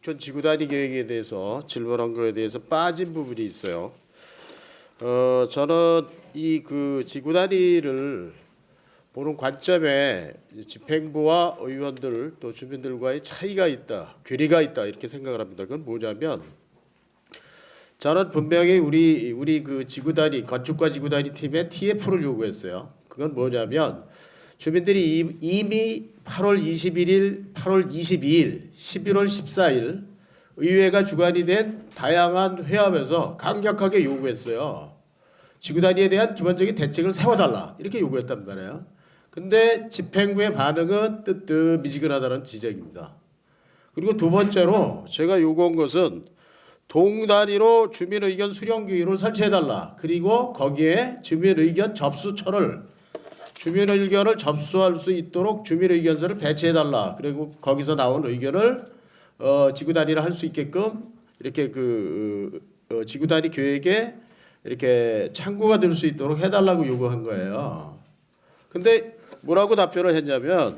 북촌 지구단위 계획에 대해서 질문한 거에 대해서 빠진 부분이 있어요. 저는 이 그 지구단위를 보는 관점에 집행부와 의원들 또 주민들과의 차이가 있다, 괴리가 있다 이렇게 생각을 합니다. 그건 뭐냐면 저는 분명히 우리 그 지구단위 건축과 지구단위 팀에 TF를 요구했어요. 그건 뭐냐면 주민들이 이미 8월 21일, 8월 22일, 11월 14일 의회가 주관이 된 다양한 회합에서 강력하게 요구했어요. 지구단위에 대한 기본적인 대책을 세워달라 이렇게 요구했단 말이에요. 근데 집행부의 반응은 뜨뜻미지근하다는 지적입니다. 그리고 두 번째로 제가 요구한 것은 동단위로 주민의견 수렴기구를 설치해달라. 그리고 거기에 주민의견 접수처를 주민의견을 접수할 수 있도록 주민의견서를 배치해달라. 그리고 거기서 나온 의견을 지구단위를 할 수 있게끔 이렇게 지구단위 계획에 이렇게 참고가 될 수 있도록 해달라고 요구한 거예요. 근데 뭐라고 답변을 했냐면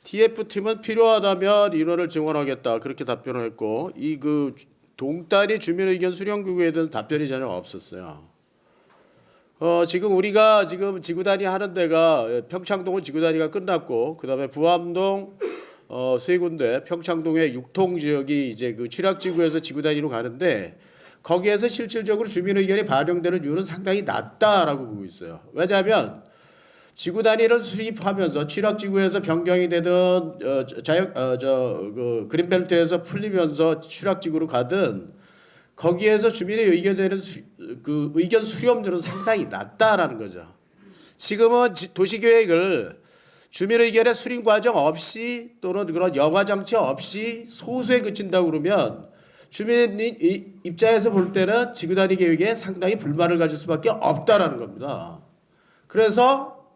TF팀은 필요하다면 인원을 증원하겠다 그렇게 답변을 했고 이 그 동단위 주민의견 수렴기구에 대한 답변이 전혀 없었어요. 지금 우리가 지금 지구단위 하는 데가 평창동은 지구단위가 끝났고 그다음에 부암동 세 군데 평창동의 6통 지역이 이제 그 취락지구에서 지구단위로 가는데 거기에서 실질적으로 주민의견이 반영되는 이유는 상당히 낮다라고 보고 있어요. 왜냐하면 지구단위를 수립하면서 취락지구에서 변경이 되든 그린벨트에서 풀리면서 취락지구로 가든 거기에서 주민의 의견되는 그 의견 수렴률은 상당히 낮다라는 거죠. 지금은 도시계획을 주민 의견의 수립 과정 없이 또는 그런 여과 장치 없이 소수에 그친다고 그러면 주민 입장에서 볼 때는 지구단위 계획에 상당히 불만을 가질 수밖에 없다라는 겁니다. 그래서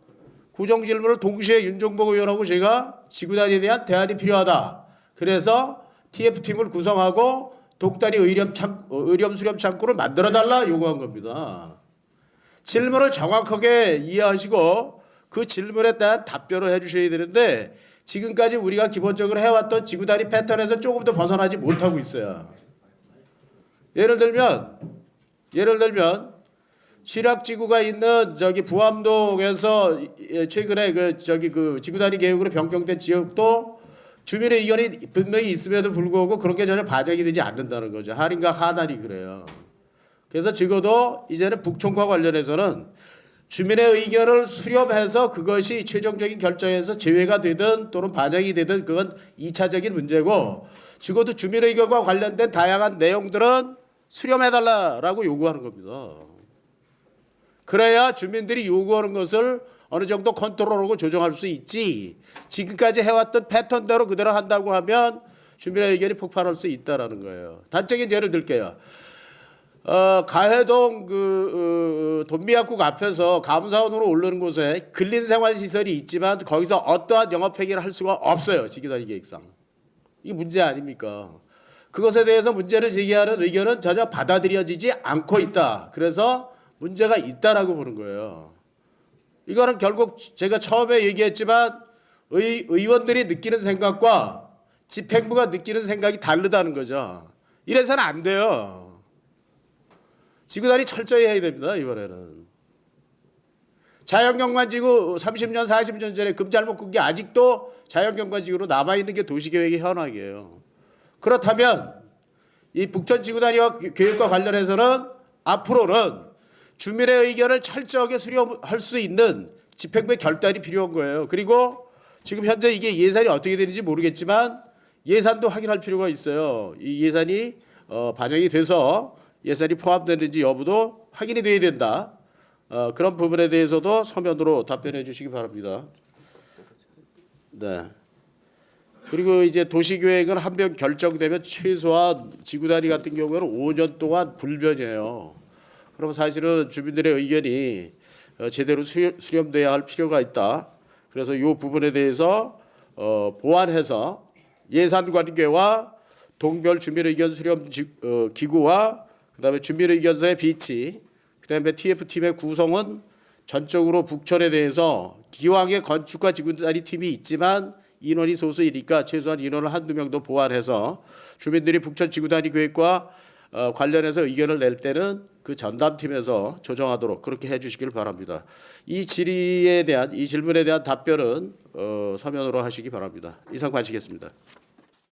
고정 질문을 동시에 윤종복 의원하고 제가 지구단위에 대한 대안이 필요하다. 그래서 TF팀을 구성하고 독단위 의렴 수렴 창구를 만들어달라 요구한 겁니다. 질문을 정확하게 이해하시고 그 질문에 대한 답변을 해주셔야 되는데 지금까지 우리가 기본적으로 해왔던 지구단위 패턴에서 조금 더 벗어나지 못하고 있어요. 예를 들면 취락지구가 있는 저기 부암동에서 최근에 그 지구단위 계획으로 변경된 지역도 주민의 의견이 분명히 있음에도 불구하고 그런 게 전혀 반영이 되지 않는다는 거죠. 할인과 하단이 그래요. 그래서 적어도 이제는 북촌과 관련해서는 주민의 의견을 수렴해서 그것이 최종적인 결정에서 제외가 되든 또는 반영이 되든 그건 2차적인 문제고 적어도 주민의 의견과 관련된 다양한 내용들은 수렴해달라라고 요구하는 겁니다. 그래야 주민들이 요구하는 것을 어느 정도 컨트롤하고 조정할 수 있지. 지금까지 해왔던 패턴대로 그대로 한다고 하면 주민의 의견이 폭발할 수 있다라는 거예요. 단적인 예를 들게요. 가해동 돈미약국 앞에서 감사원으로 오르는 곳에 근린생활시설이 있지만 거기서 어떠한 영업행위를 할 수가 없어요. 지구단위 계획상. 이게 문제 아닙니까? 그것에 대해서 문제를 제기하는 의견은 전혀 받아들여지지 않고 있다. 그래서 문제가 있다라고 보는 거예요. 이거는 결국 제가 처음에 얘기했지만 의원들이 느끼는 생각과 집행부가 느끼는 생각이 다르다는 거죠. 이래서는 안 돼요. 지구단위 철저히 해야 됩니다. 이번에는. 자연경관지구 30년 40년 전에 금잘못 끈 게 아직도 자연경관지구로 남아있는 게 도시계획의 현황이에요. 그렇다면 이 북촌 지구단위와 계획과 관련해서는 앞으로는 주민의 의견을 철저하게 수렴할 수 있는 집행부의 결단이 필요한 거예요. 그리고 지금 현재 이게 예산이 어떻게 되는지 모르겠지만 예산도 확인할 필요가 있어요. 이 예산이 반영이 돼서 예산이 포함되는지 여부도 확인이 돼야 된다. 그런 부분에 대해서도 서면으로 답변해 주시기 바랍니다. 네. 그리고 이제 도시계획은 한 번 결정되면 최소한 지구단위 같은 경우에는 5년 동안 불변이에요. 그럼 사실은 주민들의 의견이 제대로 수렴돼야 할 필요가 있다. 그래서 이 부분에 대해서 보완해서 예산 관계와 동별 주민의견 수렴 기구와 그다음에 주민의견서의 비치, 그다음에 TF팀의 구성은 전적으로 북촌에 대해서 기왕의 건축과 지구단위 팀이 있지만 인원이 소수이니까 최소한 인원을 한두 명 더 보완해서 주민들이 북천 지구단위 계획과 관련해서 의견을 낼 때는 그 전담팀에서 조정하도록 그렇게 해주시길 바랍니다. 이 질의에 대한 이 질문에 대한 답변은 서면으로 하시기 바랍니다. 이상 마치겠습니다.